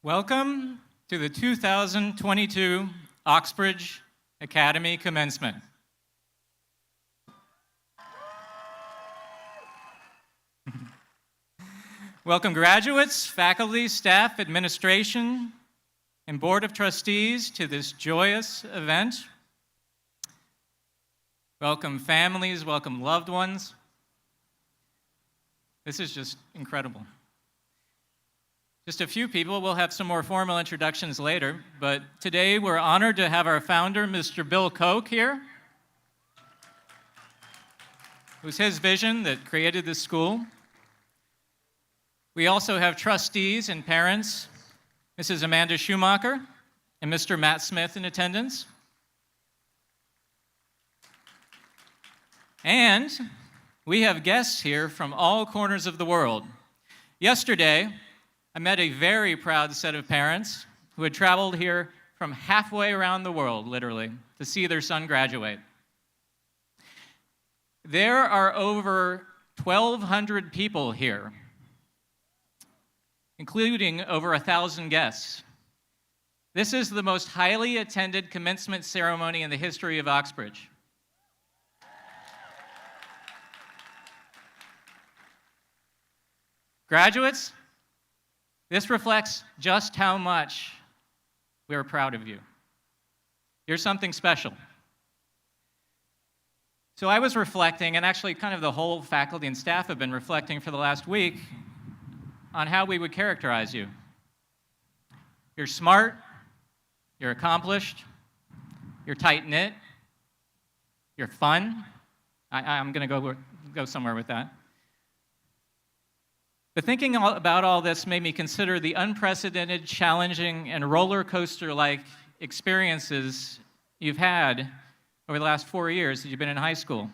Welcome to the 2022 Oxbridge Academy Commencement. Welcome graduates, faculty, staff, administration, and Board of Trustees to this joyous event. Welcome families, welcome loved ones. This is just incredible. Just a few people. We'll have some more formal introductions later, but today we're honored to have our founder, Mr. Bill Koch, here. It was his vision that created this school. We also have trustees and parents, Mrs. Amanda Schumacher and Mr. Matt Smith in attendance. And we have guests here from all corners of the world. Yesterday, I met a very proud set of parents who had traveled here from halfway around the world, literally, to see their son graduate. There are over 1,200 people here, including over 1,000 guests. This is the most highly attended commencement ceremony in the history of Oxbridge. Graduates, this reflects just how much we are proud of you. You're something special. So I was reflecting, and actually kind of the whole faculty and staff have been reflecting for the last week on how we would characterize you. You're smart, you're accomplished, you're tight-knit, you're fun. I'm going to go somewhere with that. But thinking about all this made me consider the unprecedented, challenging, and roller coaster-like experiences you've had over the last 4 years that you've been in high school.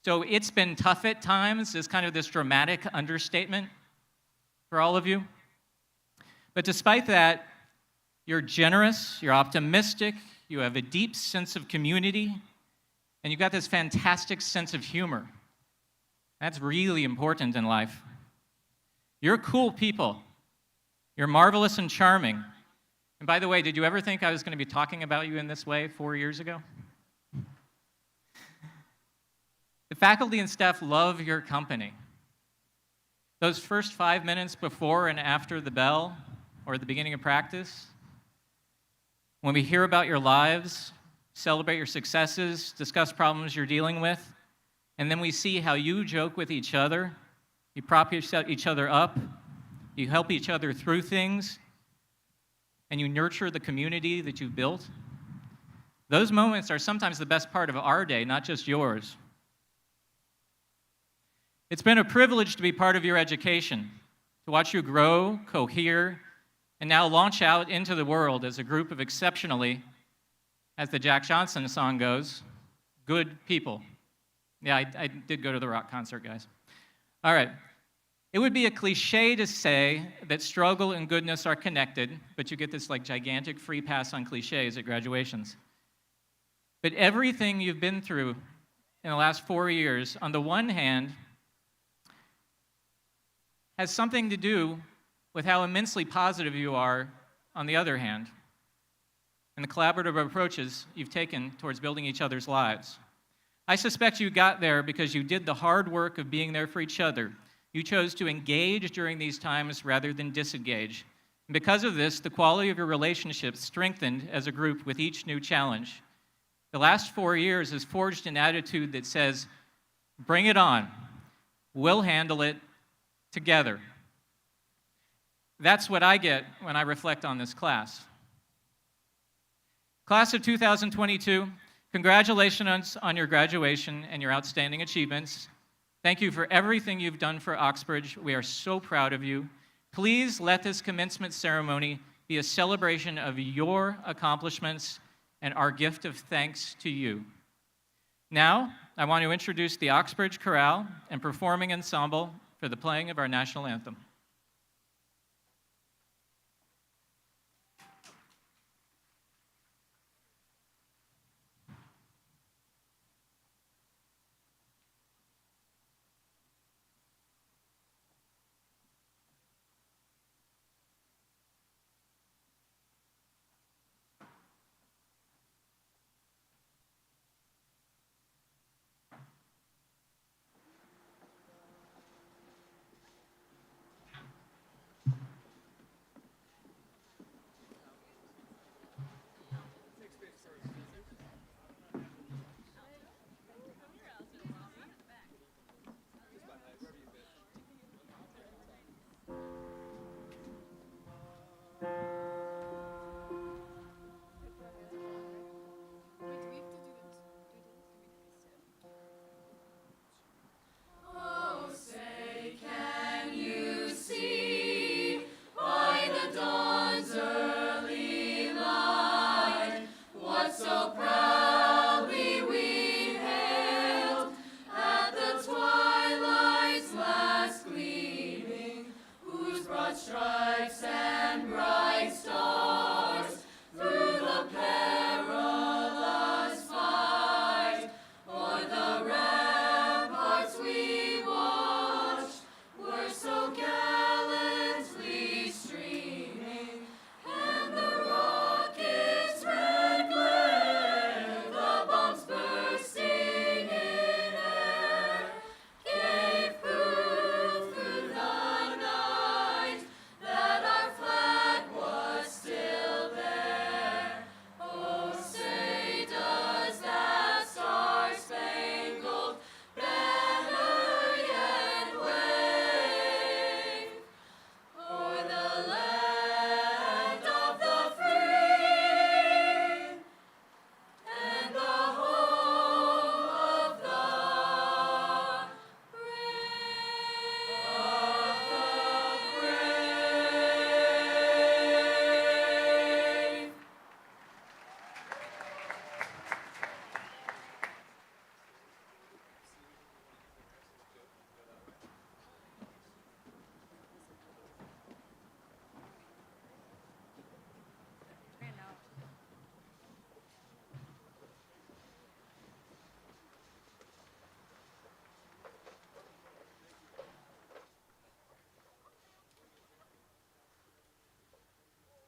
So it's been tough at times is kind of this dramatic understatement for all of you. But despite that, you're generous, you're optimistic, you have a deep sense of community, and you've got this fantastic sense of humor. That's really important in life. You're cool people. You're marvelous and charming. And by the way, did you ever think I was going to be talking about you in this way 4 years ago? The faculty and staff love your company. Those first 5 minutes before and after the bell or the beginning of practice, when we hear about your lives, celebrate your successes, discuss problems you're dealing with, and then we see how you joke with each other, you prop each other up, you help each other through things, and you nurture the community that you've built. Those moments are sometimes the best part of our day, not just yours. It's been a privilege to be part of your education, to watch you grow, cohere, and now launch out into the world as a group of exceptionally, as the Jack Johnson song goes, good people. Yeah, I did go to the rock concert, guys. All right. It would be a cliche to say that struggle and goodness are connected, but you get this like gigantic free pass on cliches at graduations. But everything you've been through in the last 4 years, on the one hand, has something to do with how immensely positive you are on the other hand, and the collaborative approaches you've taken towards building each other's lives. I suspect you got there because you did the hard work of being there for each other. You chose to engage during these times rather than disengage. And because of this, the quality of your relationships strengthened as a group with each new challenge. The last 4 years has forged an attitude that says, bring it on. We'll handle it together. That's what I get when I reflect on this class. Class of 2022, congratulations on your graduation and your outstanding achievements. Thank you for everything you've done for Oxbridge. We are so proud of you. Please let this commencement ceremony be a celebration of your accomplishments and our gift of thanks to you. Now, I want to introduce the Oxbridge Chorale and Performing Ensemble for the playing of our national anthem.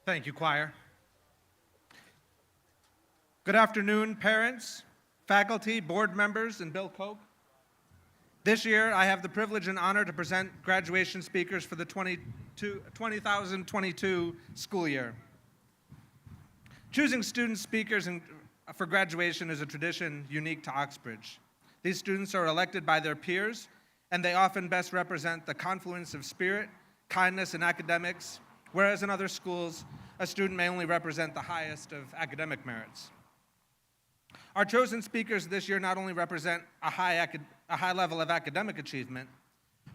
Thank you, choir. Good afternoon, parents, faculty, board members, and Bill Koch. This year, I have the privilege and honor to present graduation speakers for the 2022 school year. Choosing student speakers for graduation is a tradition unique to Oxbridge. These students are elected by their peers, and they often best represent the confluence of spirit, kindness, and academics, whereas in other schools, a student may only represent the highest of academic merits. Our chosen speakers this year not only represent a high level of academic achievement,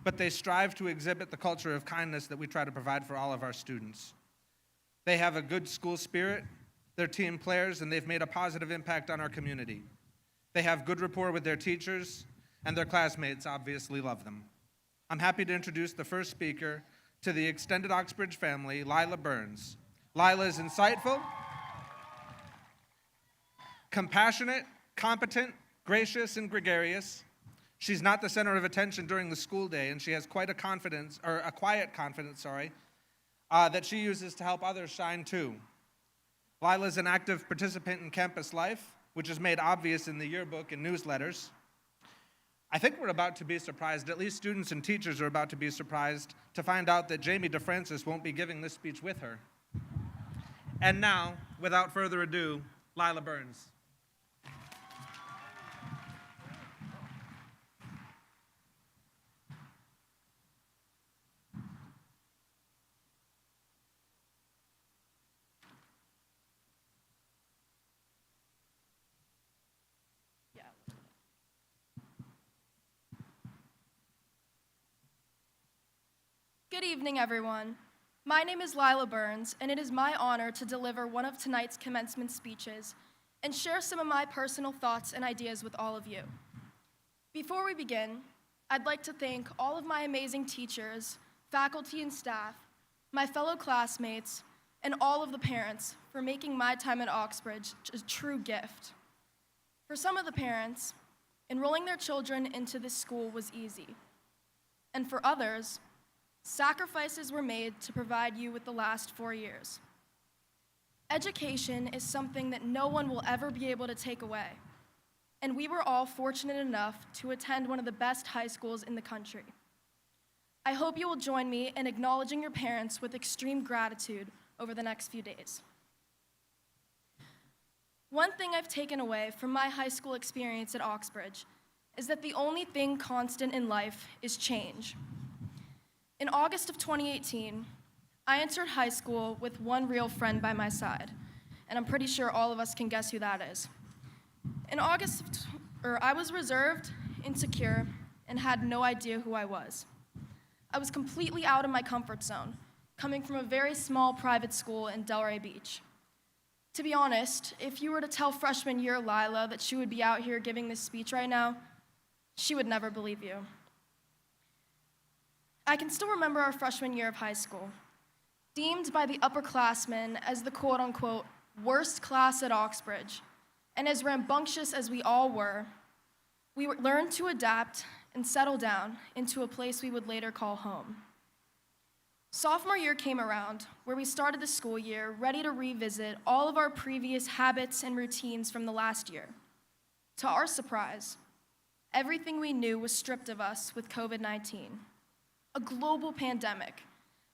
but they strive to exhibit the culture of kindness that we try to provide for all of our students. They have a good school spirit, they're team players, and they've made a positive impact on our community. They have good rapport with their teachers, and their classmates obviously love them. I'm happy to introduce the first speaker to the extended Oxbridge family, Lila Burns. Lila is insightful, compassionate, competent, gracious, and gregarious. She's not the center of attention during the school day, and she has quite a quiet confidence, that she uses to help others shine too. Lila is an active participant in campus life, which is made obvious in the yearbook and newsletters. I think we're about to be surprised, at least students and teachers are about to be surprised to find out that Jamie DeFrancis won't be giving this speech with her. And now, without further ado, Lila Burns. Good evening, everyone. My name is Lila Burns, and it is my honor to deliver one of tonight's commencement speeches and share some of my personal thoughts and ideas with all of you. Before we begin, I'd like to thank all of my amazing teachers, faculty and staff, my fellow classmates, and all of the parents for making my time at Oxbridge a true gift. For some of the parents, enrolling their children into this school was easy. And for others, sacrifices were made to provide you with the last 4 years. Education is something that no one will ever be able to take away, and we were all fortunate enough to attend one of the best high schools in the country. I hope you will join me in acknowledging your parents with extreme gratitude over the next few days. One thing I've taken away from my high school experience at Oxbridge is that the only thing constant in life is change. In August of 2018, I entered high school with one real friend by my side, and I'm pretty sure all of us can guess who that is. In August, I was reserved, insecure, and had no idea who I was. I was completely out of my comfort zone, coming from a very small private school in Delray Beach. To be honest, if you were to tell freshman year Lila that she would be out here giving this speech right now, she would never believe you. I can still remember our freshman year of high school, deemed by the upperclassmen as the quote-unquote worst class at Oxbridge, and as rambunctious as we all were, we learned to adapt and settle down into a place we would later call home. Sophomore year came around, where we started the school year ready to revisit all of our previous habits and routines from the last year. To our surprise, everything we knew was stripped of us with COVID-19. A global pandemic,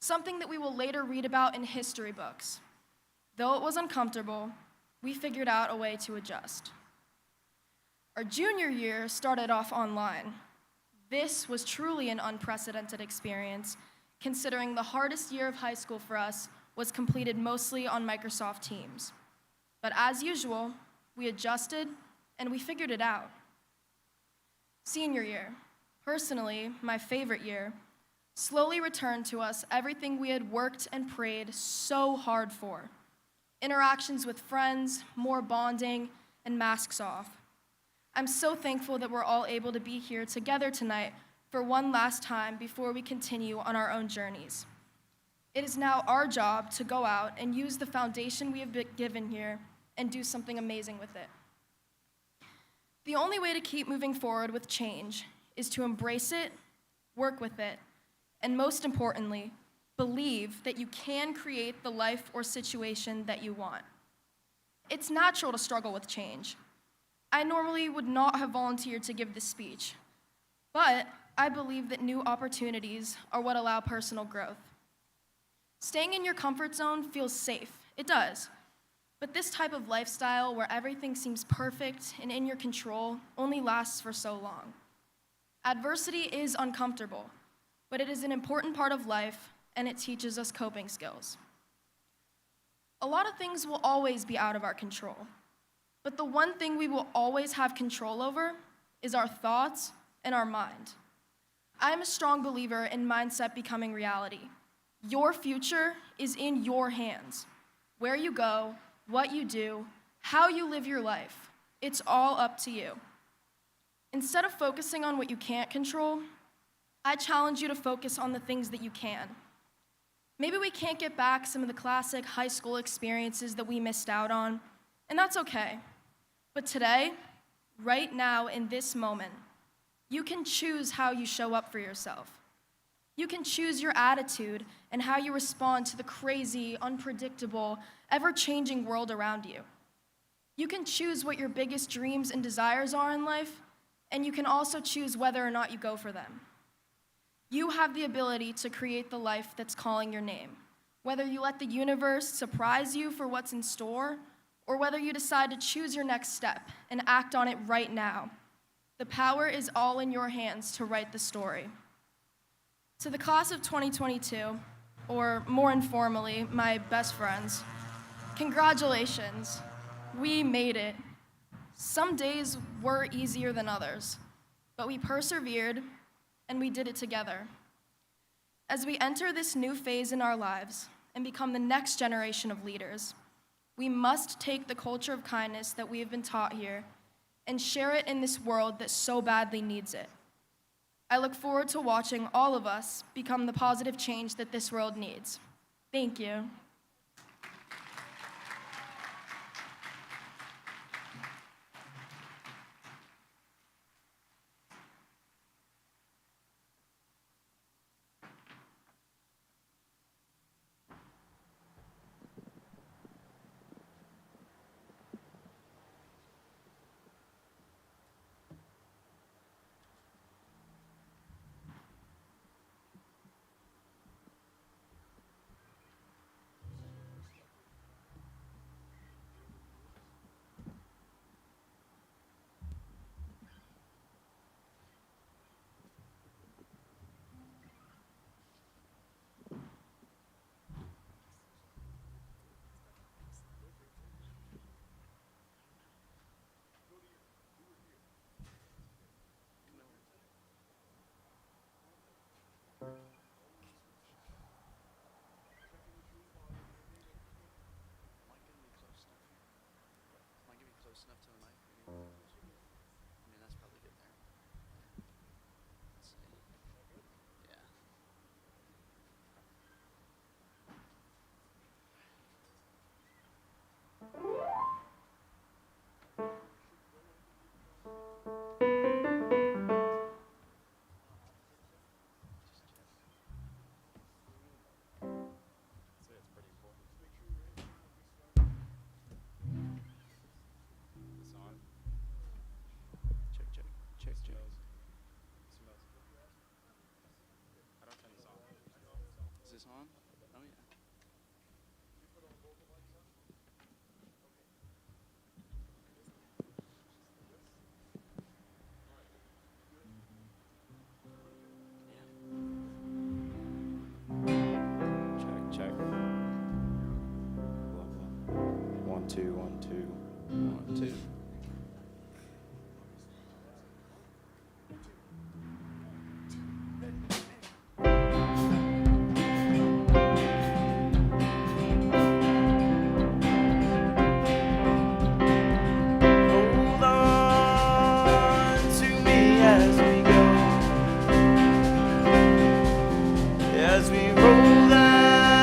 something that we will later read about in history books. Though it was uncomfortable, we figured out a way to adjust. Our junior year started off online. This was truly an unprecedented experience, considering the hardest year of high school for us was completed mostly on Microsoft Teams. But as usual, we adjusted and we figured it out. Senior year, personally my favorite year, slowly returned to us everything we had worked and prayed so hard for. Interactions with friends, more bonding, and masks off. I'm so thankful that we're all able to be here together tonight for one last time before we continue on our own journeys. It is now our job to go out and use the foundation we have been given here and do something amazing with it. The only way to keep moving forward with change is to embrace it, work with it, and most importantly, Believe that you can create the life or situation that you want. It's natural to struggle with change. I normally would not have volunteered to give this speech, but I believe that new opportunities are what allow personal growth. Staying in your comfort zone feels safe. It does. But this type of lifestyle where everything seems perfect and in your control only lasts for so long. Adversity is uncomfortable, but it is an important part of life, and it teaches us coping skills. A lot of things will always be out of our control, but the one thing we will always have control over is our thoughts and our mind. I am a strong believer in mindset becoming reality. Your future is in your hands. Where you go, what you do, how you live your life, it's all up to you. Instead of focusing on what you can't control, I challenge you to focus on the things that you can. Maybe we can't get back some of the classic high school experiences that we missed out on, and that's okay. But today, right now, in this moment, you can choose how you show up for yourself. You can choose your attitude and how you respond to the crazy, unpredictable, ever-changing world around you. You can choose what your biggest dreams and desires are in life, and you can also choose whether or not you go for them. You have the ability to create the life that's calling your name, whether you let the universe surprise you for what's in store, or whether you decide to choose your next step and act on it right now. The power is all in your hands to write the story. To the class of 2022, or more informally, my best friends, congratulations. We made it. Some days were easier than others, but we persevered and we did it together. As we enter this new phase in our lives and become the next generation of leaders, we must take the culture of kindness that we have been taught here and share it in this world that so badly needs it. I look forward to watching all of us become the positive change that this world needs. Thank you. Enough to the mic. I mean, that's probably good there. Let's see. Yeah. Check, check, check, check. Is this on? Oh yeah. Check, check. 1, 2, 1, 2. 1, 2. Hold on to me as we go, as we roll down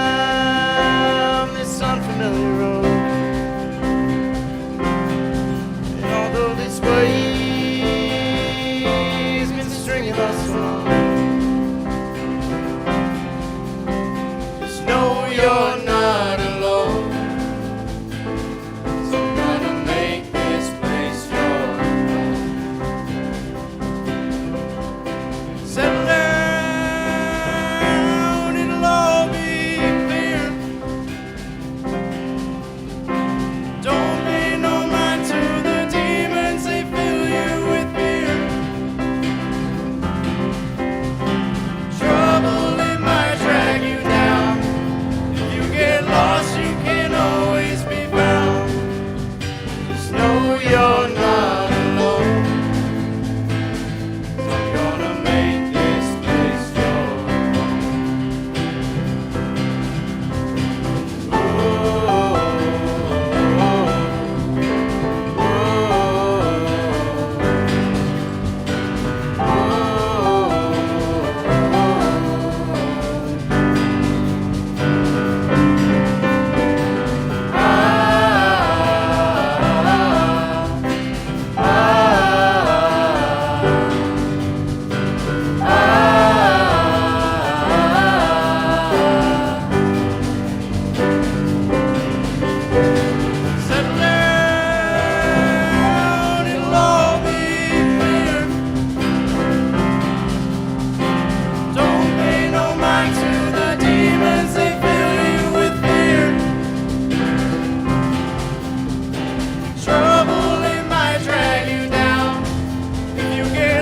this unfamiliar road.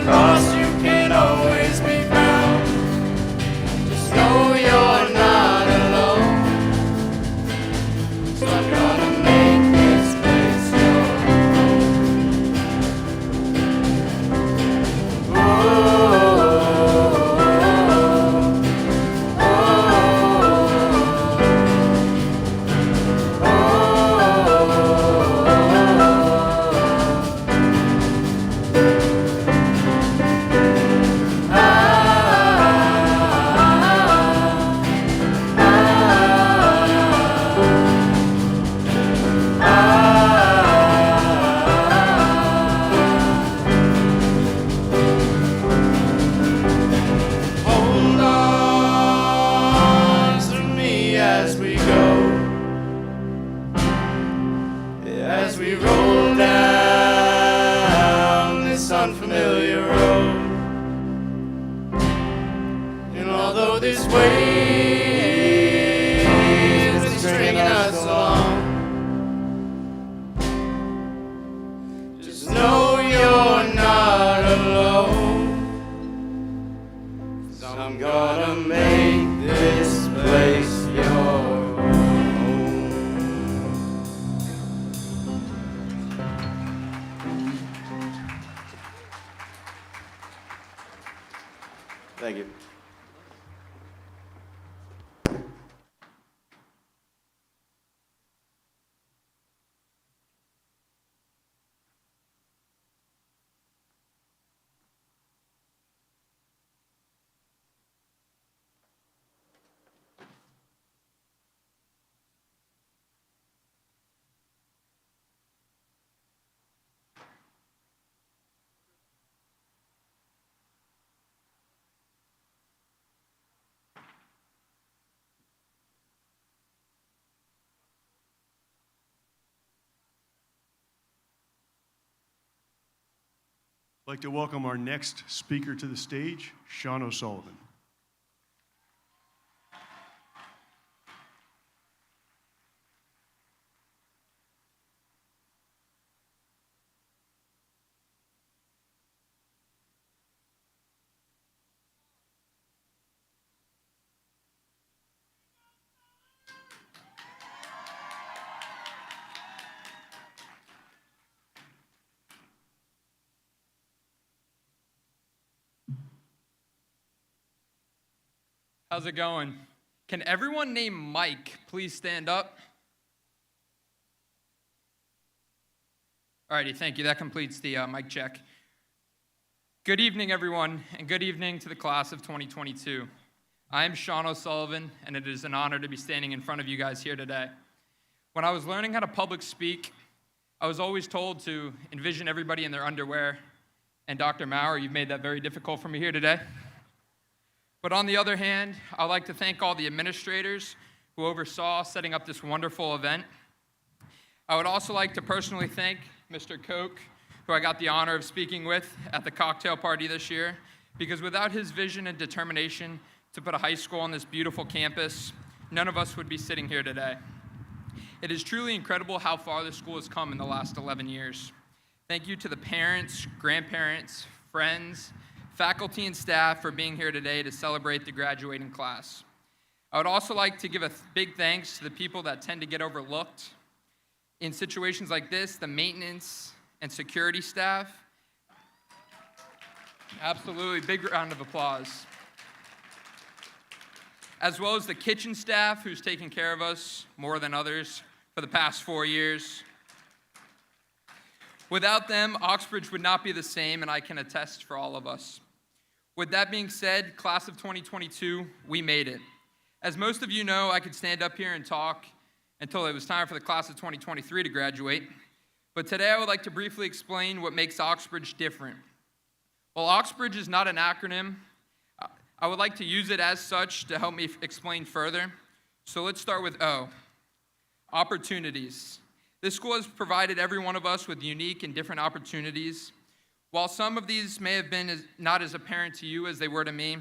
'cause you can always be found. Just know you're not alone. So I'm gonna make this place your home. Oh, hold on to me as we go, as we roll down this unfamiliar road. And although this wave is stringing us along, just know you're not alone. 'Cause I'm gonna make this place your home. Thank you. I'd like to welcome our next speaker to the stage, Sean O'Sullivan. How's it going? Can everyone named Mike please stand up? Alrighty, thank you. That completes the mic check. Good evening, everyone, and good evening to the class of 2022. I am Sean O'Sullivan, and it is an honor to be standing in front of you guys here today. When I was learning how to public speak, I was always told to envision everybody in their underwear, and Dr. Maurer, you've made that very difficult for me here today. But on the other hand, I'd like to thank all the administrators who oversaw setting up this wonderful event. I would also like to personally thank Mr. Koch, who I got the honor of speaking with at the cocktail party this year, because without his vision and determination to put a high school on this beautiful campus, none of us would be sitting here today. It is truly incredible how far this school has come in the last 11 years. Thank you to the parents, grandparents, friends, faculty and staff for being here today to celebrate the graduating class. I would also like to give a big thanks to the people that tend to get overlooked. In situations like this, the maintenance and security staff. Absolutely, big round of applause. As well as the kitchen staff who's taken care of us more than others for the past 4 years. Without them, Oxbridge would not be the same, and I can attest for all of us. With that being said, class of 2022, we made it. As most of you know, I could stand up here and talk until it was time for the class of 2023 to graduate. But today I would like to briefly explain what makes Oxbridge different. While Oxbridge is not an acronym, I would like to use it as such to help me explain further. So let's start with O, opportunities. This school has provided every one of us with unique and different opportunities. While some of these may have been not as apparent to you as they were to me,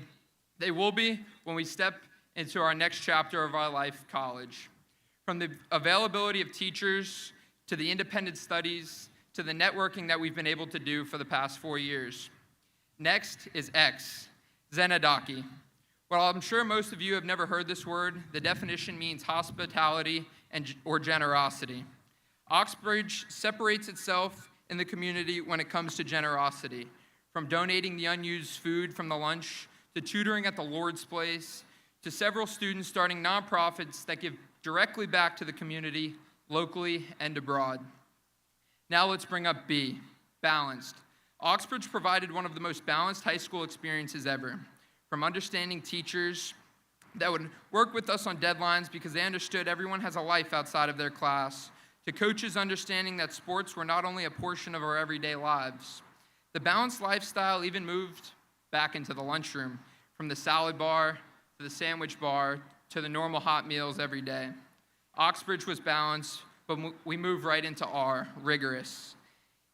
they will be when we step into our next chapter of our life, college. From the availability of teachers, to the independent studies, to the networking that we've been able to do for the past 4 years. Next is X, Zenadaki. While I'm sure most of you have never heard this word, the definition means hospitality or generosity. Oxbridge separates itself in the community when it comes to generosity, from donating the unused food from the lunch, to tutoring at the Lord's Place, to several students starting nonprofits that give directly back to the community, locally and abroad. Now let's bring up B, balanced. Oxbridge provided one of the most balanced high school experiences ever, from understanding teachers that would work with us on deadlines because they understood everyone has a life outside of their class, to coaches understanding that sports were not only a portion of our everyday lives. The balanced lifestyle even moved back into the lunchroom, from the salad bar to the sandwich bar to the normal hot meals every day. Oxbridge was balanced, but we moved right into R, rigorous.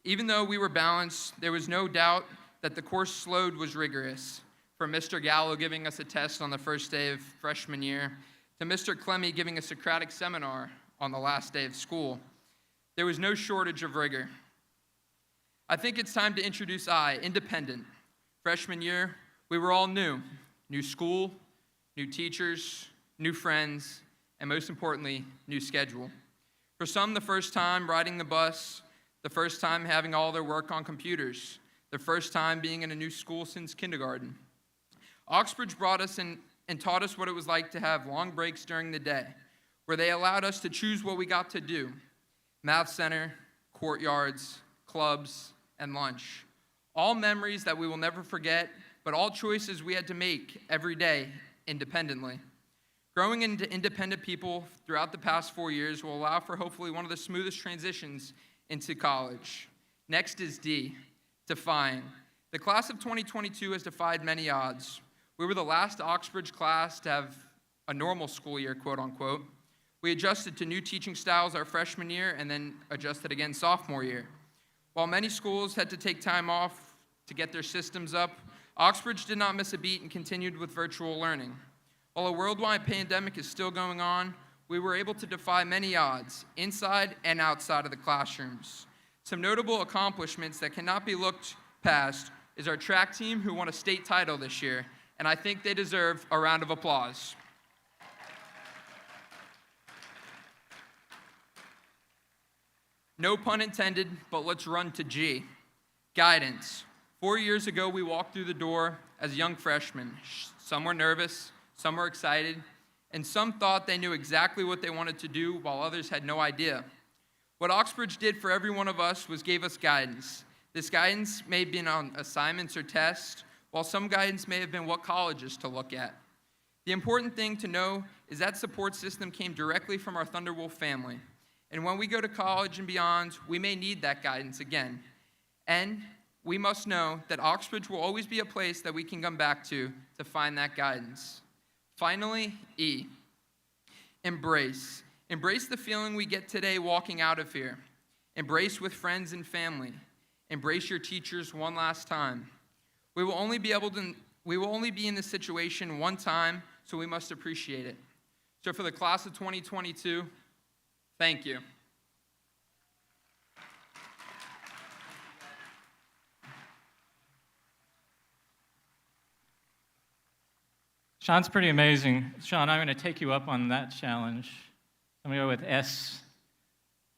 Even though we were balanced, there was no doubt that the course load was rigorous. From Mr. Gallo giving us a test on the first day of freshman year, to Mr. Clemmy giving a Socratic seminar on the last day of school, there was no shortage of rigor. I think it's time to introduce I, independent. Freshman year, we were all new. New school, new teachers, new friends, and most importantly, new schedule. For some, the first time riding the bus, the first time having all their work on computers, the first time being in a new school since kindergarten. Oxbridge brought us in and taught us what it was like to have long breaks during the day, where they allowed us to choose what we got to do. Math center, courtyards, clubs, and lunch. All memories that we will never forget, but all choices we had to make every day independently. Growing into independent people throughout the past 4 years will allow for hopefully one of the smoothest transitions into college. Next is D, defying. The class of 2022 has defied many odds. We were the last Oxbridge class to have a normal school year, quote unquote. We adjusted to new teaching styles our freshman year and then adjusted again sophomore year. While many schools had to take time off to get their systems up, Oxbridge did not miss a beat and continued with virtual learning. While a worldwide pandemic is still going on, we were able to defy many odds, inside and outside of the classrooms. Some notable accomplishments that cannot be looked past is our track team, who won a state title this year, and I think they deserve a round of applause. No pun intended, but let's run to G. Guidance. 4 years ago, we walked through the door as young freshmen. Some were nervous, some were excited, and some thought they knew exactly what they wanted to do, while others had no idea. What Oxbridge did for every one of us was gave us guidance. This guidance may have been on assignments or tests, while some guidance may have been what colleges to look at. The important thing to know is that support system came directly from our Thunderwolf family. And when we go to college and beyond, we may need that guidance again. And we must know that Oxbridge will always be a place that we can come back to find that guidance. Finally, E, embrace. Embrace the feeling we get today walking out of here. Embrace with friends and family. Embrace your teachers one last time. We will only be in this situation one time, so we must appreciate it. So for the class of 2022, thank you. Sean's pretty amazing. Sean, I'm going to take you up on that challenge. I'm going to go with S.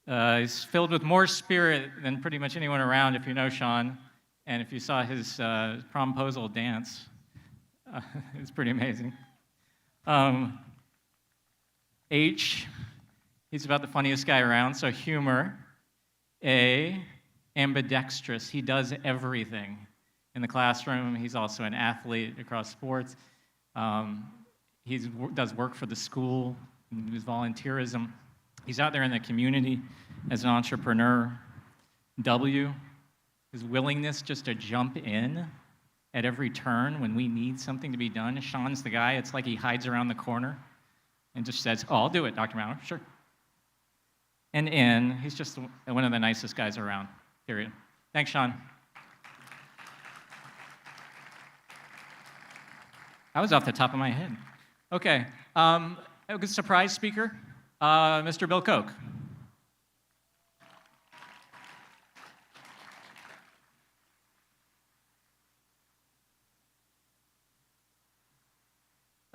He's filled with more spirit than pretty much anyone around, if you know Sean. And if you saw his promposal dance, it's pretty amazing. H, he's about the funniest guy around, so humor. A, ambidextrous. He does everything in the classroom. He's also an athlete across sports. He does work for the school, his volunteerism. He's out there in the community as an entrepreneur. W, his willingness just to jump in at every turn when we need something to be done. Sean's the guy, it's like he hides around the corner and just says, "Oh, I'll do it, Dr. Maurer, sure." And N, he's just one of the nicest guys around, period. Thanks, Sean. That was off the top of my head. Okay, a good surprise speaker, Mr. Bill Koch.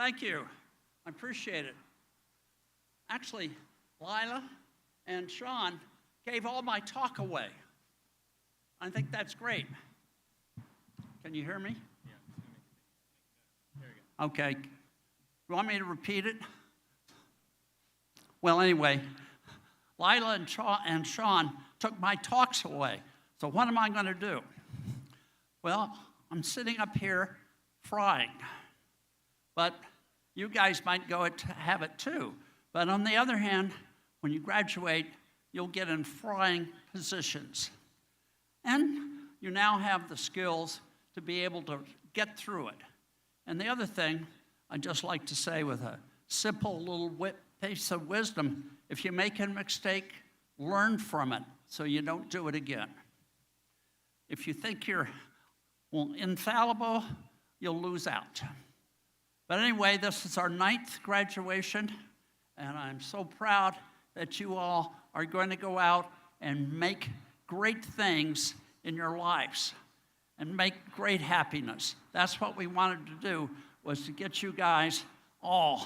Thank you. I appreciate it. Actually, Lila and Sean gave all my talk away. I think that's great. Can you hear me? Yeah. Okay. You want me to repeat it? Well, anyway, Lila and Sean took my talks away. So what am I going to do? Well, I'm sitting up here frying. But you guys might go to have it too. But on the other hand, when you graduate, you'll get in frying positions. And you now have the skills to be able to get through it. And the other thing I'd just like to say with a simple little piece of wisdom, if you make a mistake, learn from it so you don't do it again. If you think you're infallible, you'll lose out. But anyway, this is our 9th graduation, and I'm so proud that you all are going to go out and make great things in your lives and make great happiness. That's what we wanted to do, was to get you guys all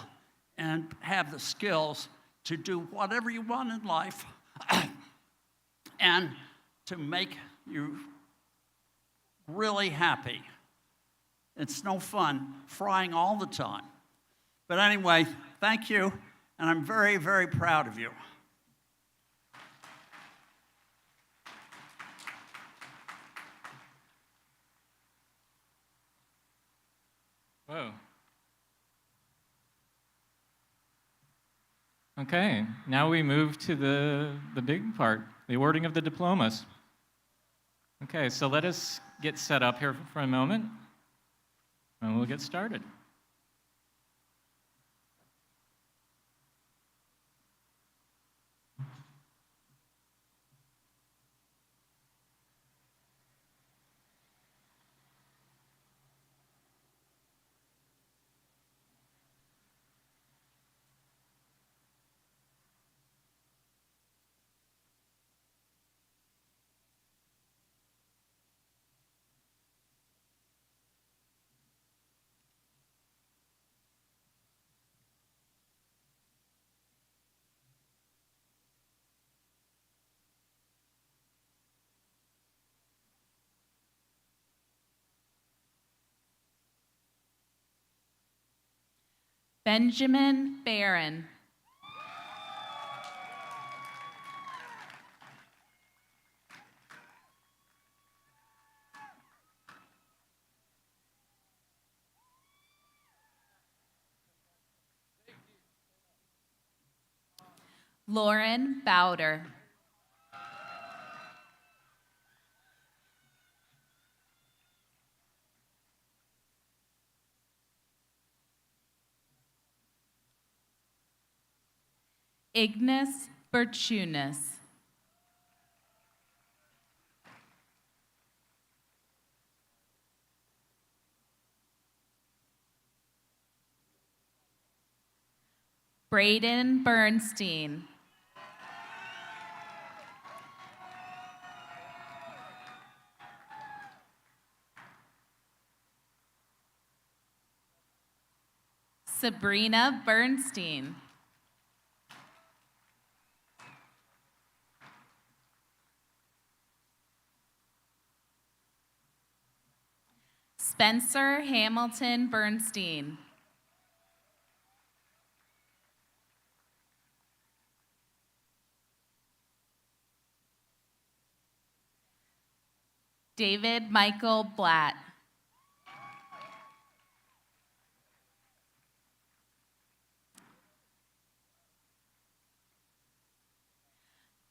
and have the skills to do whatever you want in life and to make you really happy. It's no fun frying all the time. But anyway, thank you, and I'm very, very proud of you. Whoa. Okay, now we move to the big part, the awarding of the diplomas. Okay, so let us get set up here for a moment, and we'll get started. Benjamin Barron. Lauren Bowder. Ignace Bertunas. Braden Bernstein. Sabrina Bernstein. Spencer Hamilton Bernstein. David Michael Blatt.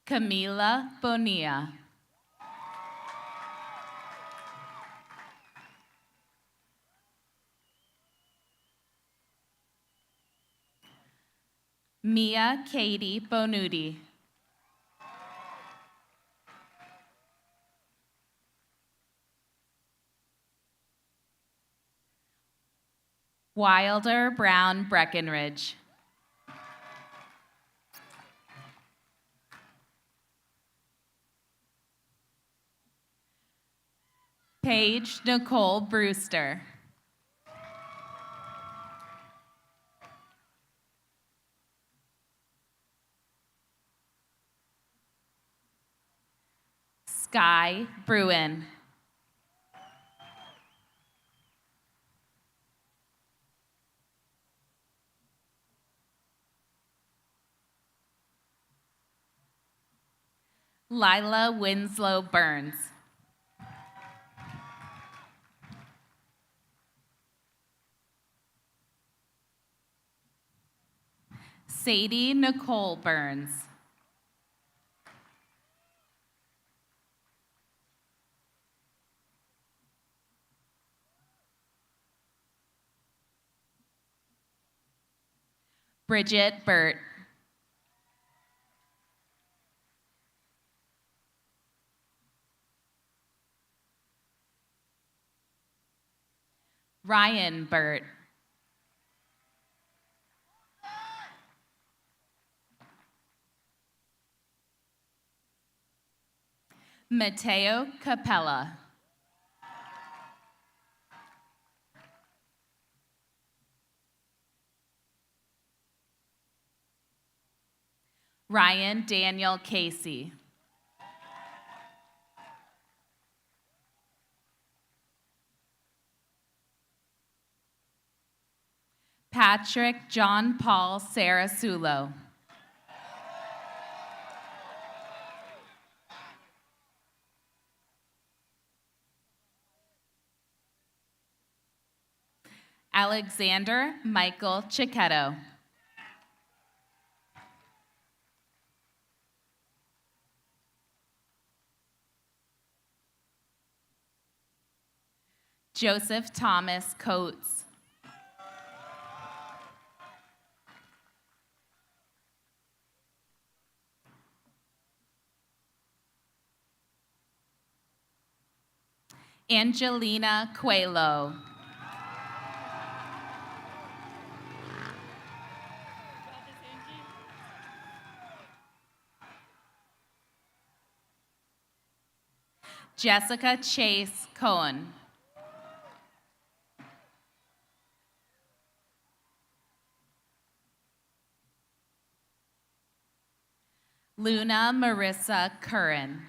Camila Bonilla. Mia Katie Bonuti. Wilder Brown Breckenridge. Paige Nicole Brewster. Guy Bruin. Lila Winslow Burns. Sadie Nicole Burns. Bridget Burt. Ryan Burt. Mateo Capella. Ryan Daniel Casey. Patrick John Paul Sarasulo. Alexander Michael Chiquetto. Joseph Thomas Coates. Angelina Coelho. Jessica Chase Cohen. Luna Marissa Curran.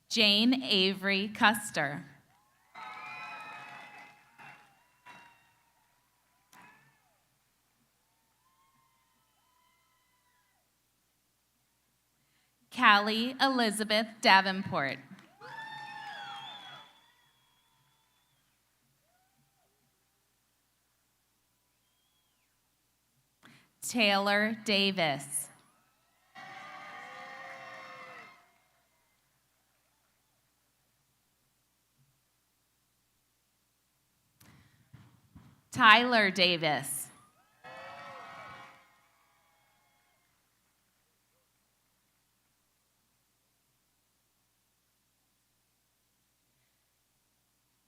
Jane Avery Custer. Callie Elizabeth Davenport. Taylor Davis. Tyler Davis.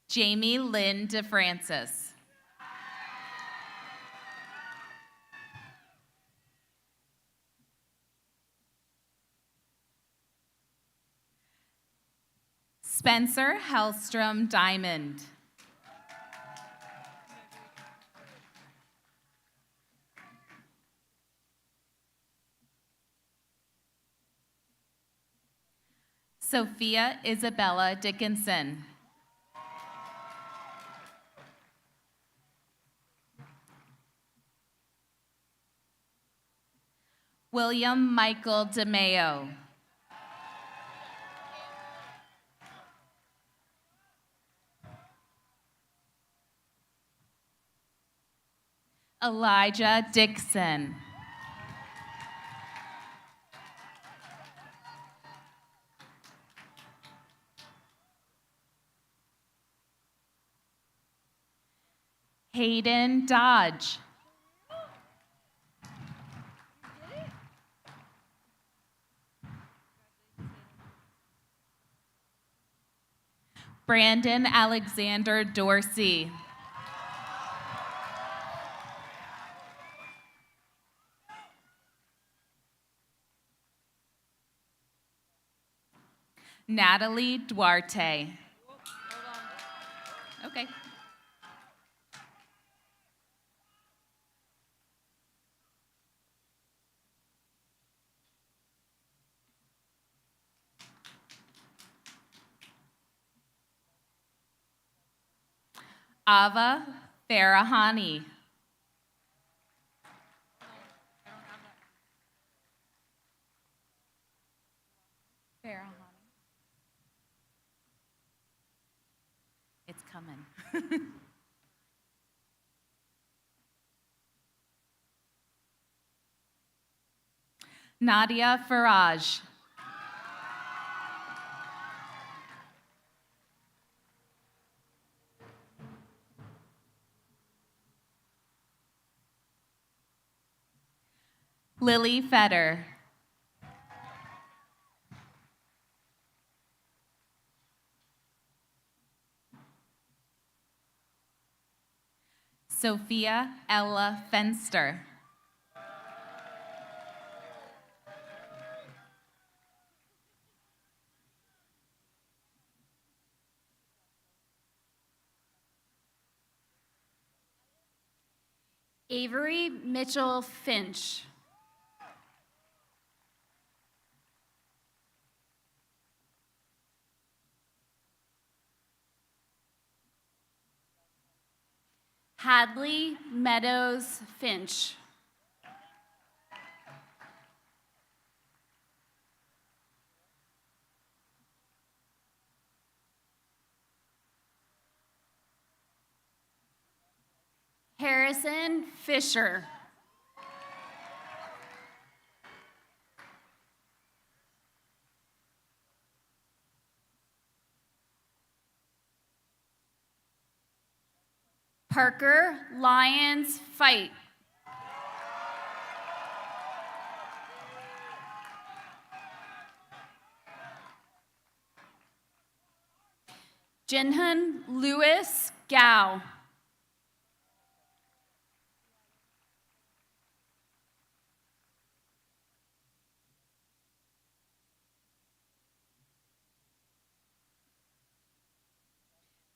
Jamie Lynn DeFrancis. Spencer Hellstrom Diamond. Sophia Isabella Dickinson. William Michael DeMeo. Elijah Dixon. Hayden Dodge. Brandon Alexander Dorsey. Natalie Duarte. Okay. Ava Farahani. Farahani. It's coming. Nadia Faraj. Lily Fetter. Sophia Ella Fenster. Avery Mitchell Finch. Hadley Meadows Finch. Harrison Fisher. Parker Lyons Fight. Jinhun Lewis Gao.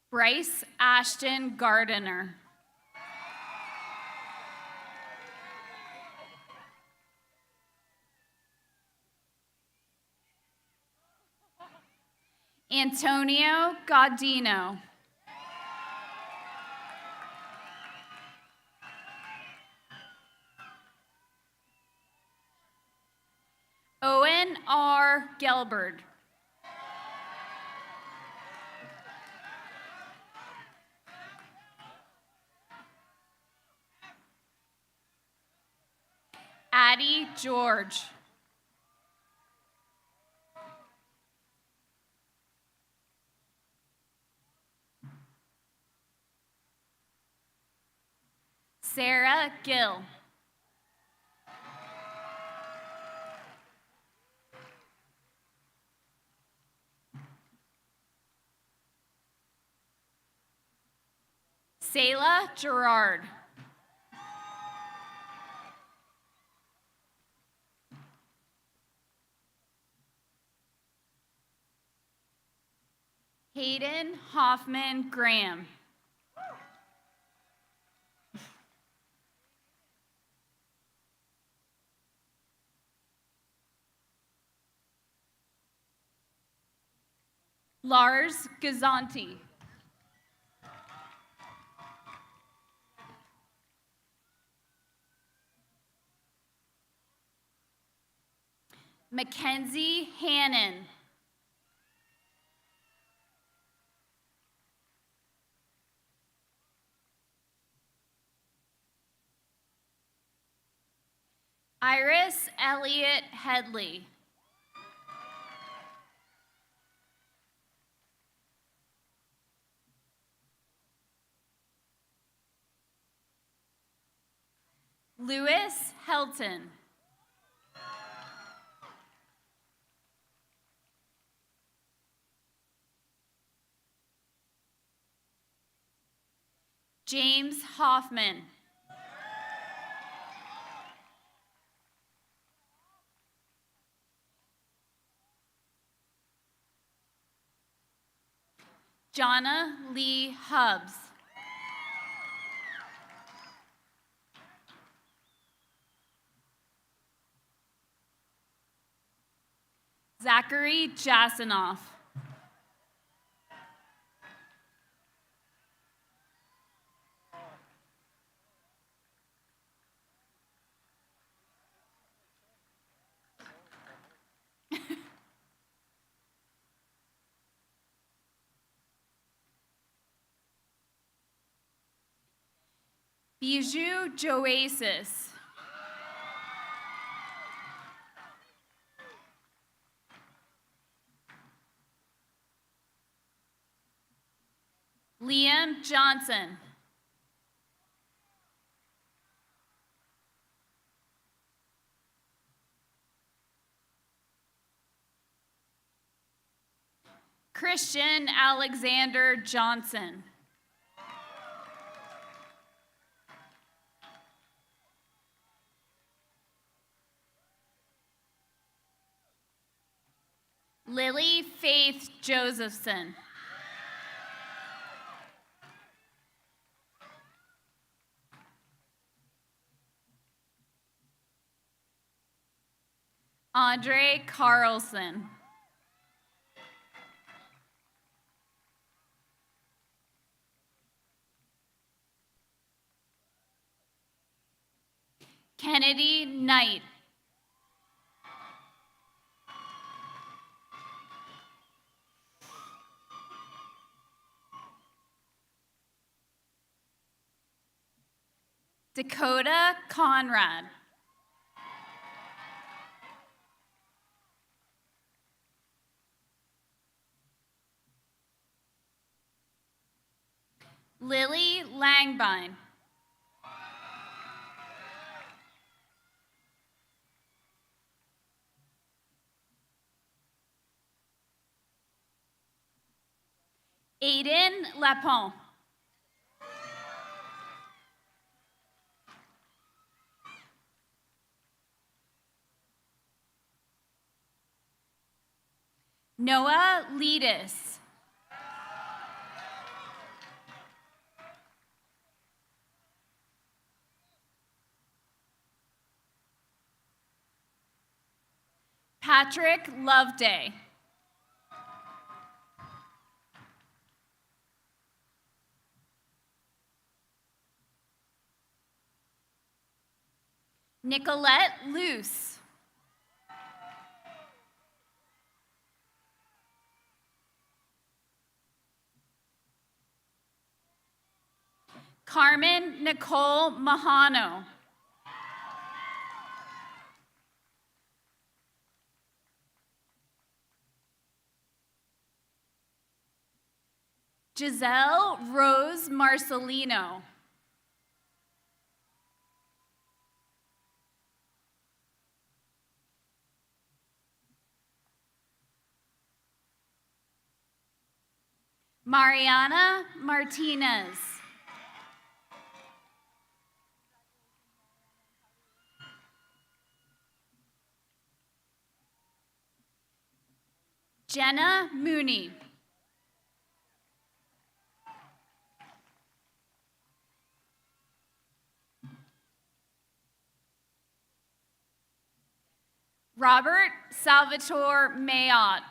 Bryce Ashton Gardiner. Antonio Gaudino. Owen R. Gelberd. Addie George. Sarah Gill. Sayla Gerard. Hayden Hoffman Graham. Lars Gazanti. Mackenzie Hannon. Iris Elliott Headley. Lewis Helton. James Hoffman. Jonna Lee Hubbs. Zachary Jasinoff. Bijou Joasis. Liam Johnson. Christian Alexander Johnson. Lily Faith Josephson. Andre Carlson. Kennedy Knight. Dakota Conrad. Lily Langbine. Aiden Lapon. Noah Leadis. Patrick Loveday. Nicolette Luce. Carmen Nicole Mahano. Giselle Rose Marcelino. Mariana Martinez. Jenna Mooney. Robert Salvatore Mayotte.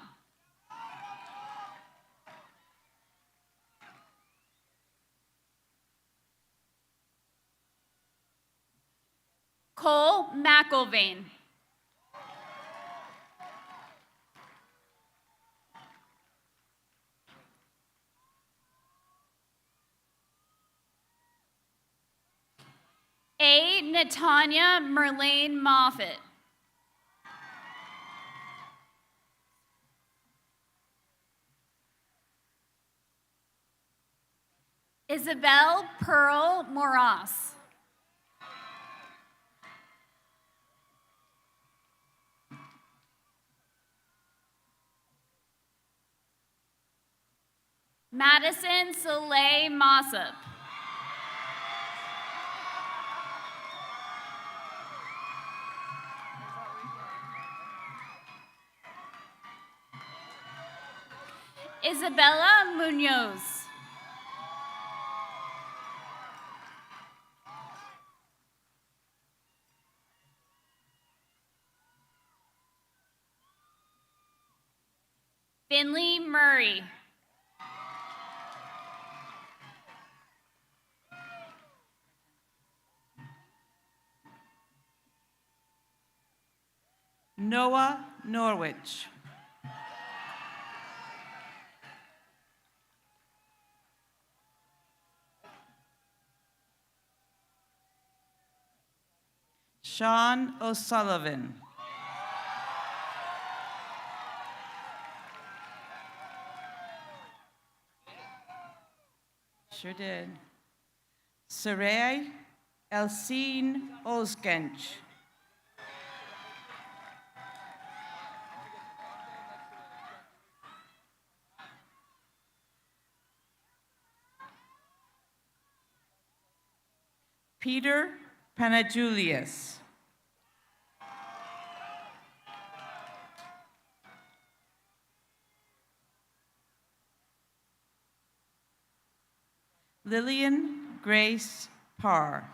Cole McIlvain. A. Natanya Merlane Moffett. Isabel Pearl Moras. Madison Soleil Mossop. Isabella Munoz. Finley Murray. Noah Norwich. Sean O'Sullivan. Sure did. Sarai Elsine Osgench. Peter Panajulius. Lillian Grace Parr.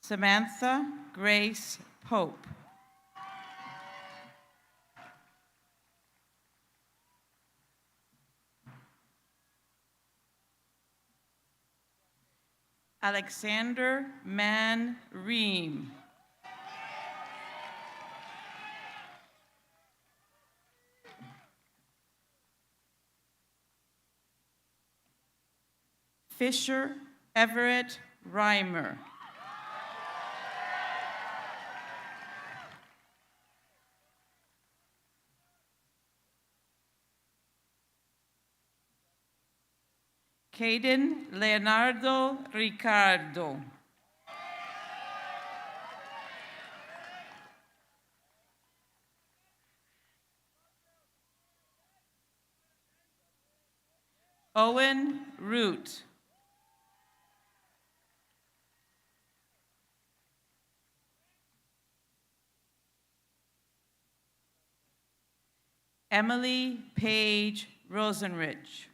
Samantha Grace Pope. Alexander Mann Ream. Fisher Everett Reimer. Caden Leonardo Ricardo. Owen Root. Emily Page Rosenrich.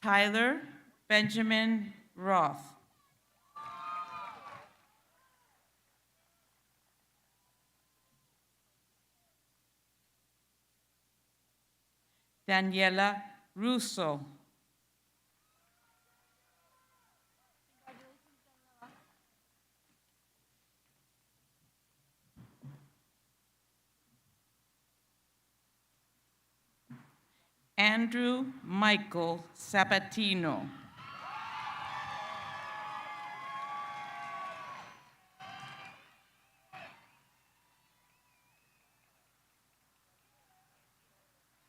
Tyler Benjamin Roth. Daniela Russo. Andrew Michael Sabatino.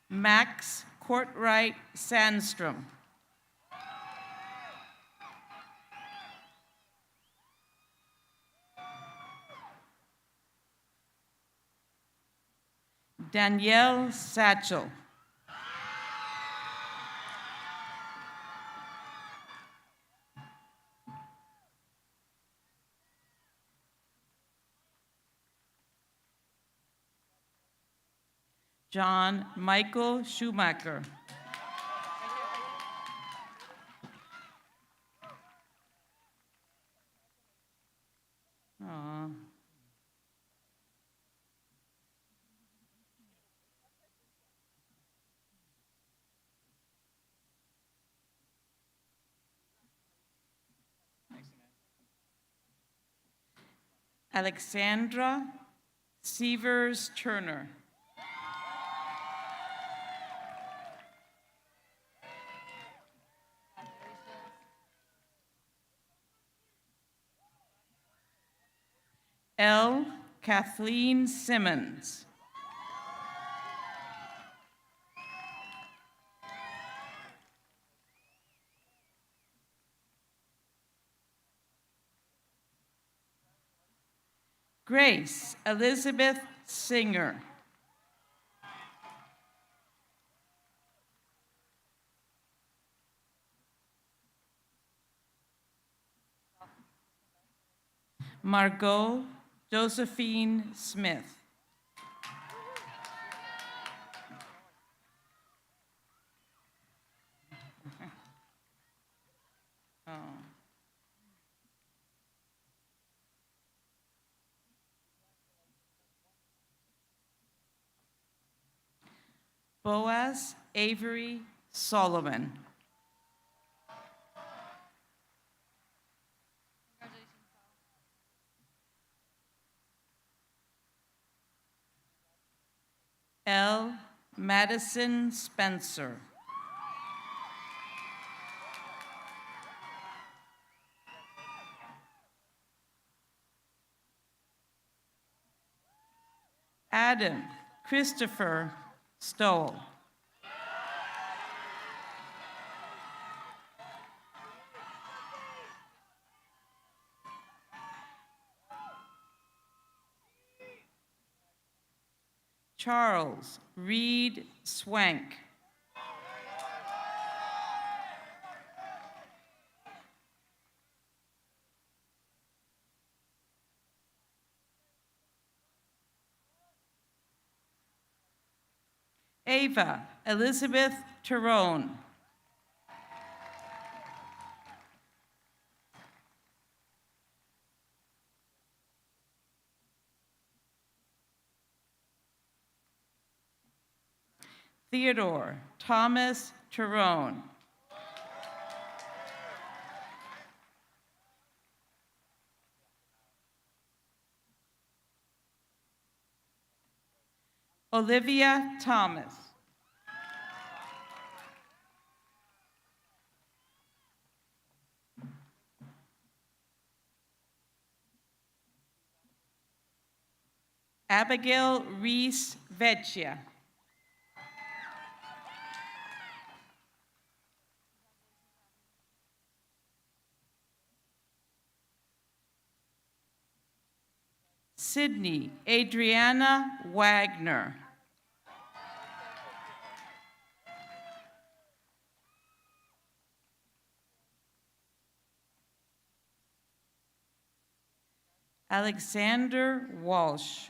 Max Courtwright Sandstrom. Danielle Satchel. John Michael Schumacher. Aw. Alexandra Severs Turner. L. Kathleen Simmons. Grace Elizabeth Singer. Margot Josephine Smith. Oh. Boaz Avery Solomon. L. Madison Spencer. Adam Christopher Stoll. Charles Reed Swank. Ava Elizabeth Tyrone. Theodore Thomas Tyrone. Olivia Thomas. Abigail Reese Vecchia. Sydney Adriana Wagner. Alexander Walsh.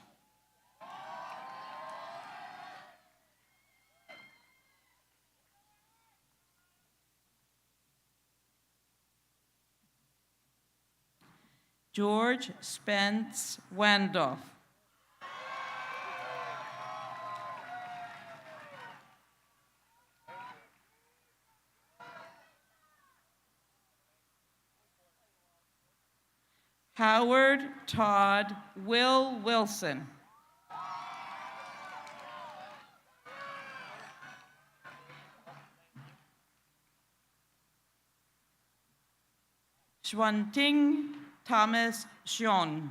George Spence Wandolph. Howard Todd Will Wilson. Xuanting Thomas Xiong.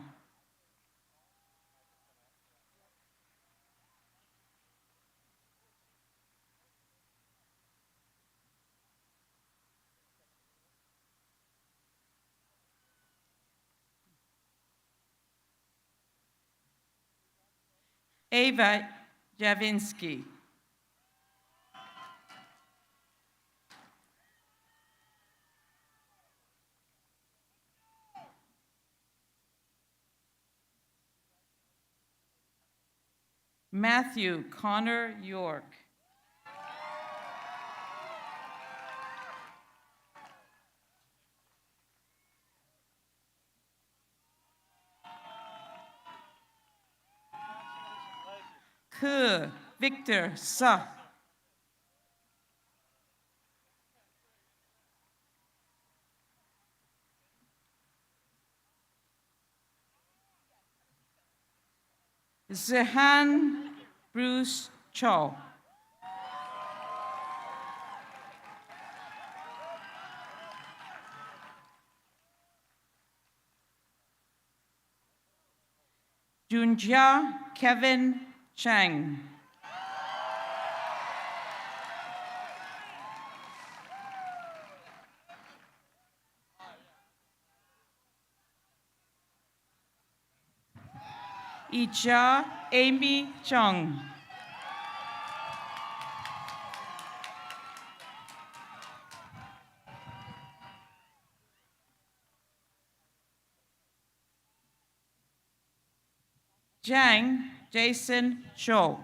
Ava Javinsky. Matthew Connor York. Ke Victor Sa. Zehan Bruce Cho. Junjia Kevin Chang. Ija Amy Chung. Zhang Jason Zhou.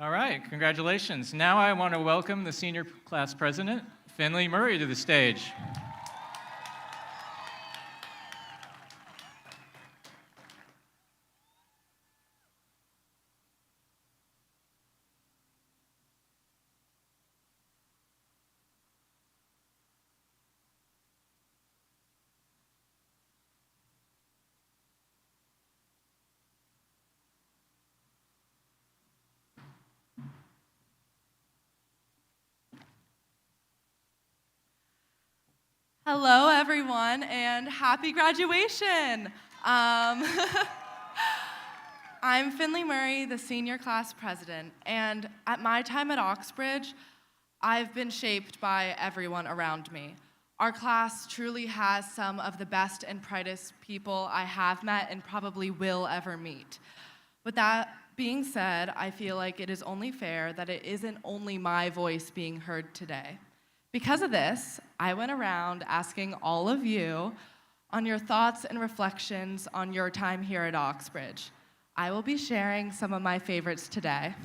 All right, congratulations. Now I want to welcome the senior class president, Finley Murray, to the stage. Hello, everyone, and happy graduation. I'm Finley Murray, the senior class president, and at my time at Oxbridge, I've been shaped by everyone around me. Our class truly has some of the best and brightest people I have met and probably will ever meet. With that being said, I feel like it is only fair that it isn't only my voice being heard today. Because of this, I went around asking all of you on your thoughts and reflections on your time here at Oxbridge. I will be sharing some of my favorites today.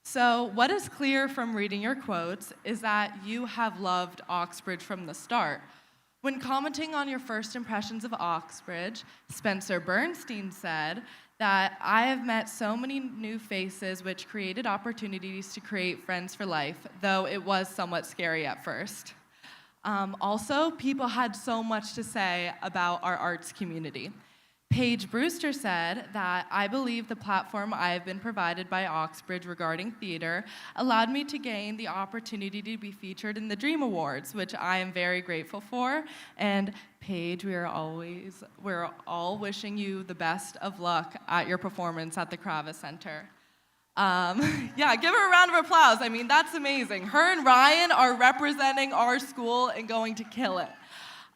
So, what is clear from reading your quotes is that you have loved Oxbridge from the start. When commenting on your first impressions of Oxbridge, Spencer Bernstein said that I have met so many new faces which created opportunities to create friends for life, though it was somewhat scary at first. Also, people had so much to say about our arts community. Paige Brewster said that I believe the platform I have been provided by Oxbridge regarding theater allowed me to gain the opportunity to be featured in the Dream Awards, which I am very grateful for. And Paige, we're all wishing you the best of luck at your performance at the Kravis Center. Yeah, give her a round of applause. I mean, that's amazing. Her and Ryan are representing our school and going to kill it.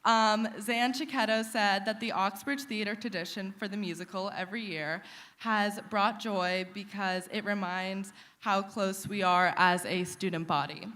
Zan Chiquetto said that the Oxbridge theater tradition for the musical every year has brought joy because it reminds how close we are as a student body.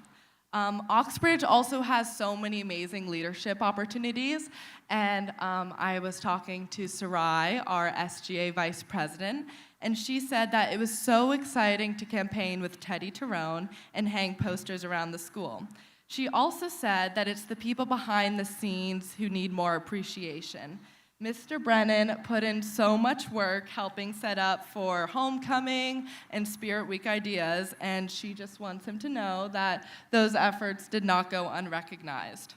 Oxbridge also has so many amazing leadership opportunities, and I was talking to Sarai, our SGA vice president, and she said that it was so exciting to campaign with Teddy Tyrone and hang posters around the school. She also said that it's the people behind the scenes who need more appreciation. Mr. Brennan put in so much work helping set up for homecoming and Spirit Week ideas, and she just wants him to know that those efforts did not go unrecognized.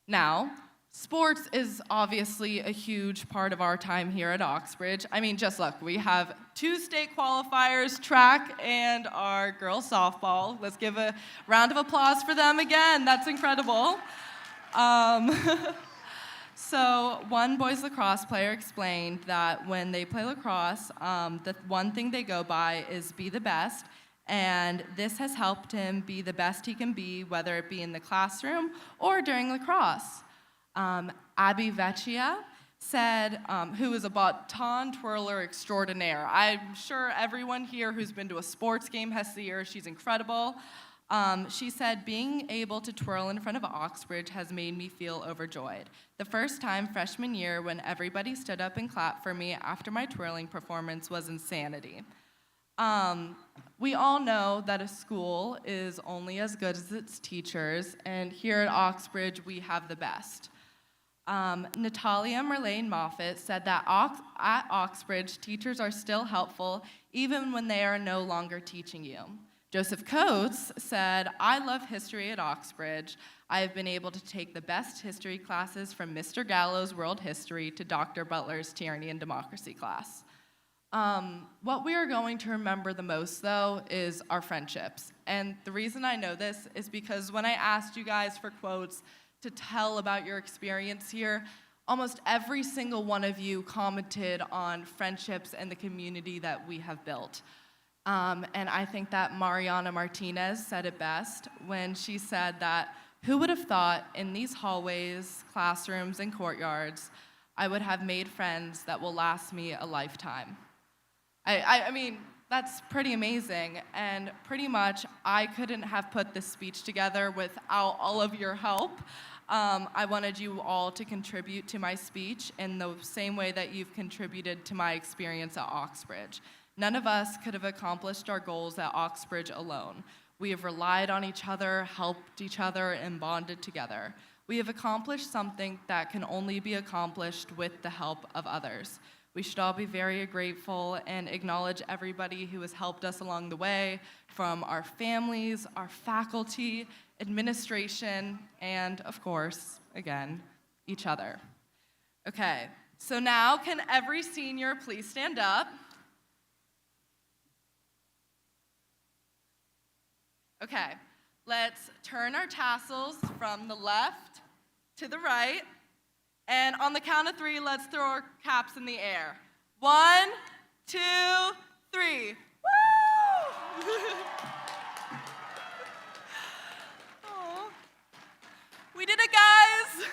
Now, sports is obviously a huge part of our time here at Oxbridge. I mean, just look, we have 2 state qualifiers, track and our girls softball. Let's give a round of applause for them again. That's incredible. So one boys lacrosse player explained that when they play lacrosse, the one thing they go by is be the best, and this has helped him be the best he can be, whether it be in the classroom or during lacrosse. Abby Vecchia said, who is a baton twirler extraordinaire. I'm sure everyone here who's been to a sports game has seen her. She's incredible. She said, being able to twirl in front of Oxbridge has made me feel overjoyed. The first time freshman year when everybody stood up and clapped for me after my twirling performance was insanity. We all know that a school is only as good as its teachers, and here at Oxbridge, we have the best. Natalia Merlane Moffett said that at Oxbridge, teachers are still helpful even when they are no longer teaching you. Joseph Coates said, I love history at Oxbridge. I have been able to take the best history classes from Mr. Gallo's World History to Dr. Butler's Tyranny and Democracy class. What we are going to remember the most, though, is our friendships. And the reason I know this is because when I asked you guys for quotes to tell about your experience here, almost every single one of you commented on friendships and the community that we have built. And I think that Mariana Martinez said it best when she said that, who would have thought in these hallways, classrooms, and courtyards, I would have made friends that will last me a lifetime. I mean, that's pretty amazing, and pretty much I couldn't have put this speech together without all of your help. I wanted you all to contribute to my speech in the same way that you've contributed to my experience at Oxbridge. None of us could have accomplished our goals at Oxbridge alone. We have relied on each other, helped each other, and bonded together. We have accomplished something that can only be accomplished with the help of others. We should all be very grateful and acknowledge everybody who has helped us along the way, from our families, our faculty, administration, and of course, again, each other. Okay, so now can every senior please stand up? Okay, let's turn our tassels from the left to the right. And on the count of 3, let's throw our caps in the air. 1, 2, 3. Woo! Aw. We did it, guys!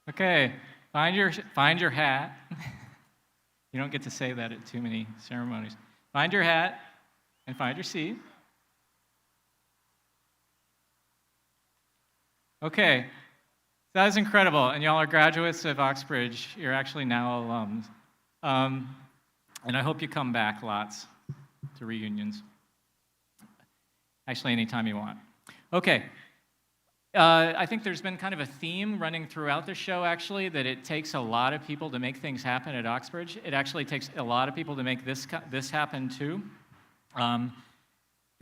Okay, find your hat. You don't get to say that at too many ceremonies. Find your hat and find your seat. Okay, that is incredible, and y'all are graduates of Oxbridge. You're actually now alums. And I hope you come back lots to reunions. Actually, anytime you want. Okay. I think there's been kind of a theme running throughout the show, actually, that it takes a lot of people to make things happen at Oxbridge. It actually takes a lot of people to make this happen, too.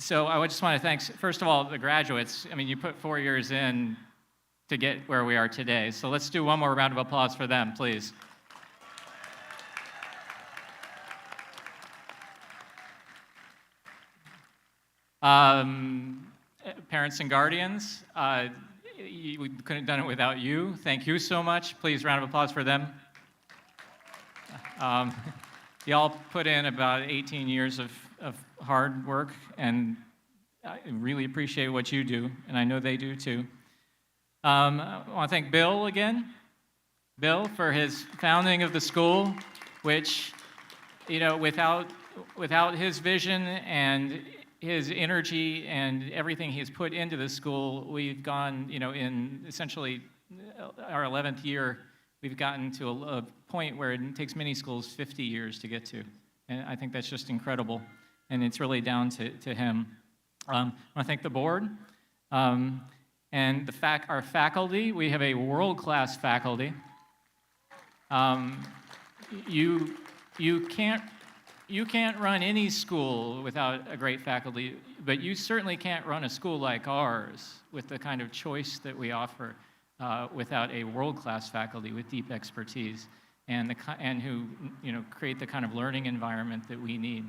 So I just want to thank, first of all, the graduates. I mean, you put 4 years in to get where we are today. So let's do one more round of applause for them, please. Parents and guardians, we couldn't have done it without you. Thank you so much. Please, round of applause for them. Y'all put in about 18 years of hard work, and I really appreciate what you do, and I know they do too. I want to thank Bill again. Bill for his founding of the school, which, you know, without his vision and his energy and everything he's put into the school, we've gone, you know, in essentially our 11th year, we've gotten to a point where it takes many schools 50 years to get to. And I think that's just incredible. And it's really down to him. I want to thank the board and our faculty. We have a world-class faculty. You can't run any school without a great faculty, but you certainly can't run a school like ours with the kind of choice that we offer without a world-class faculty with deep expertise and who, you know, create the kind of learning environment that we need.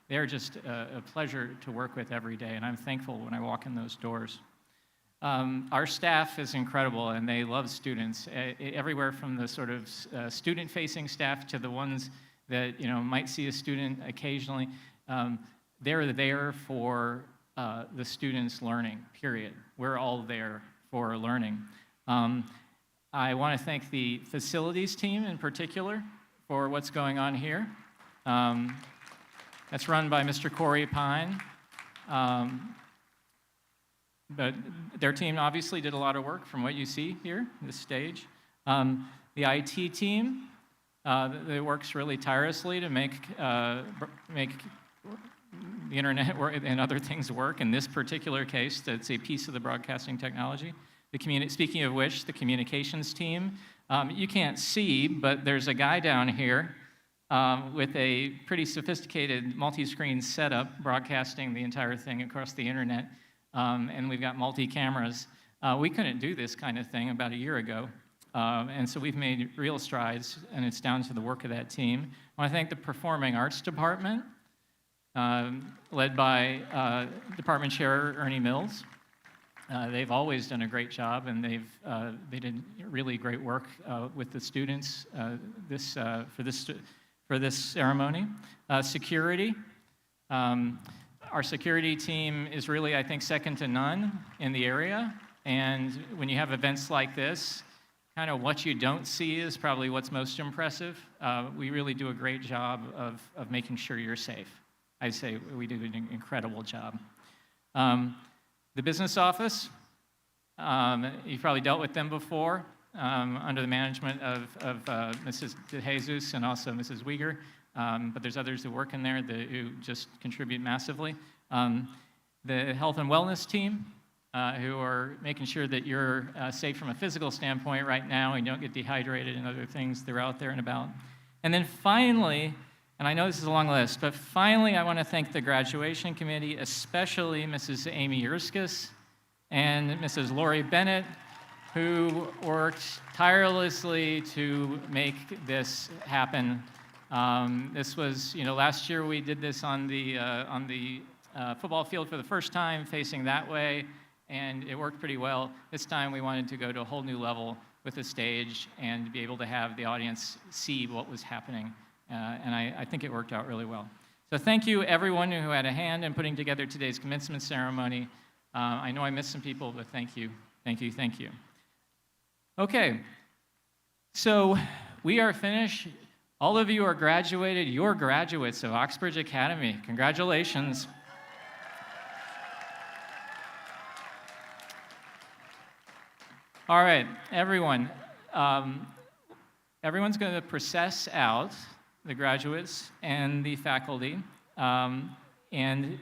They're just a pleasure to work with every day, and I'm thankful when I walk in those doors. Our staff is incredible, and they love students, everywhere from the sort of student-facing staff to the ones that, you know, might see a student occasionally. They're there for the students' learning, period. We're all there for learning. I want to thank the facilities team in particular for what's going on here. That's run by Mr. Corey Pine. But their team obviously did a lot of work from what you see here, this stage. The IT team, that works really tirelessly to make the internet and other things work. In this particular case, that's a piece of the broadcasting technology. Speaking of which, the communications team, you can't see, but there's a guy down here with a pretty sophisticated multi-screen setup broadcasting the entire thing across the internet, and we've got multi-cameras. We couldn't do this kind of thing about a year ago. And so we've made real strides, and it's down to the work of that team. I want to thank the Performing Arts Department, led by Department Chair Ernie Mills. They've always done a great job, and they did really great work with the students. for this ceremony. Security. Our security team is really, I think, second to none in the area. And when you have events like this, kind of what you don't see is probably what's most impressive. We really do a great job of making sure you're safe. I'd say we do an incredible job. The business office, you've probably dealt with them before under the management of Mrs. De Jesus and also Mrs. Uyghur, but there's others who work in there who just contribute massively. The health and wellness team, who are making sure that you're safe from a physical standpoint right now and you don't get dehydrated and other things that are out there and about. And then finally, and I know this is a long list, but finally I want to thank the graduation committee, especially Mrs. Amy Yerskis and Mrs. Lori Bennett, who worked tirelessly to make this happen. This was, last year we did this on the football field for the first time, facing that way, and it worked pretty well. This time we wanted to go to a whole new level with the stage and be able to have the audience see what was happening, and I think it worked out really well. So thank you everyone who had a hand in putting together today's commencement ceremony. I know I missed some people, but thank you, thank you, thank you. Okay, so we are finished. All of you are graduated. You're graduates of Oxbridge Academy. Congratulations. All right, everyone. Everyone's going to process out, the graduates and the faculty. And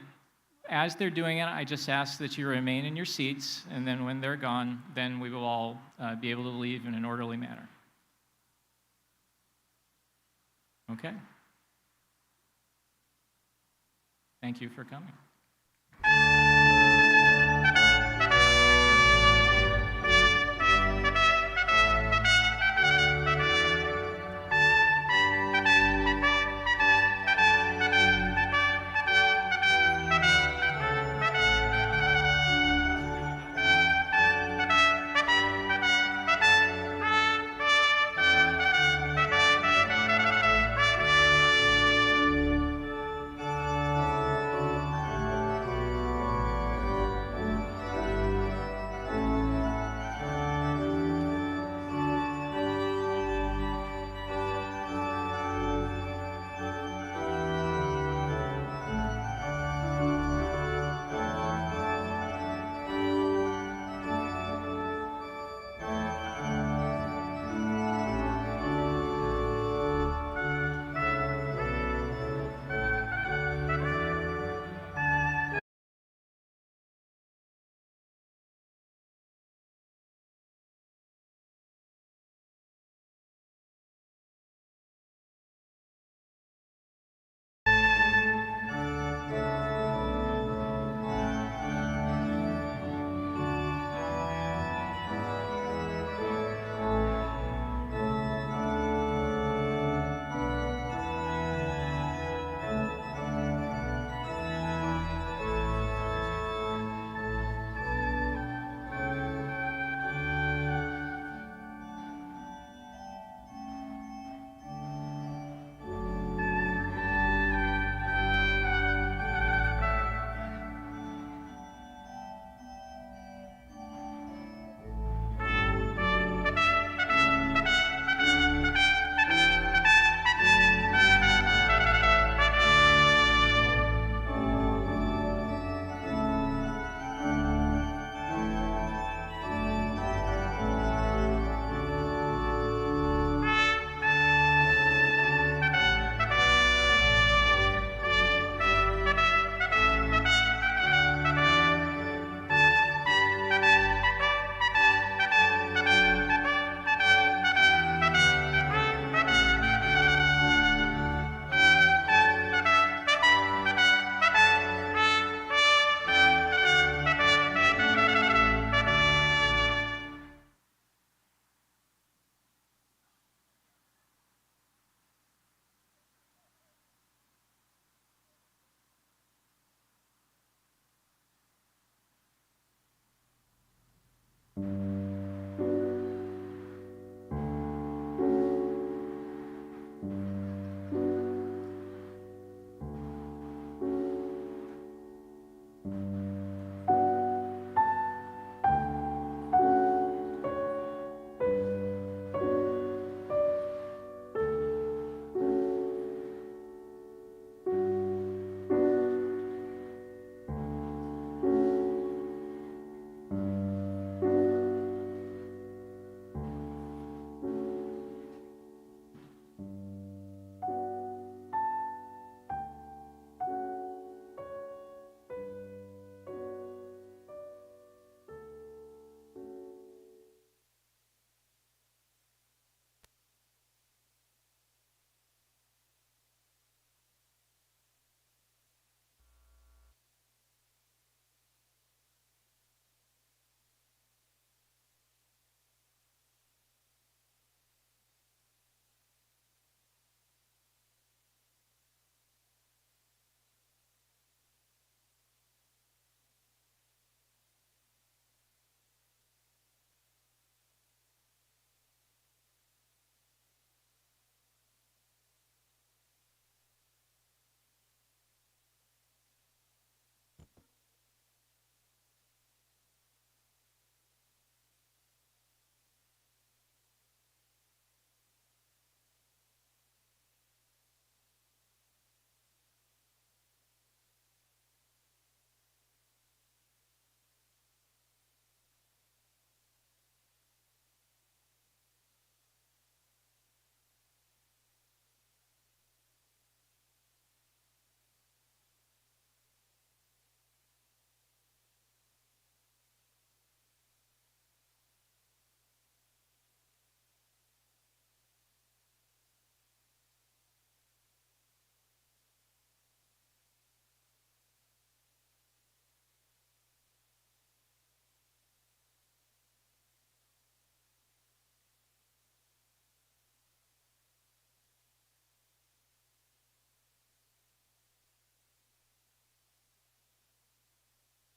as they're doing it, I just ask that you remain in your seats, and then when they're gone, then we will all be able to leave in an orderly manner. Okay? Thank you for coming.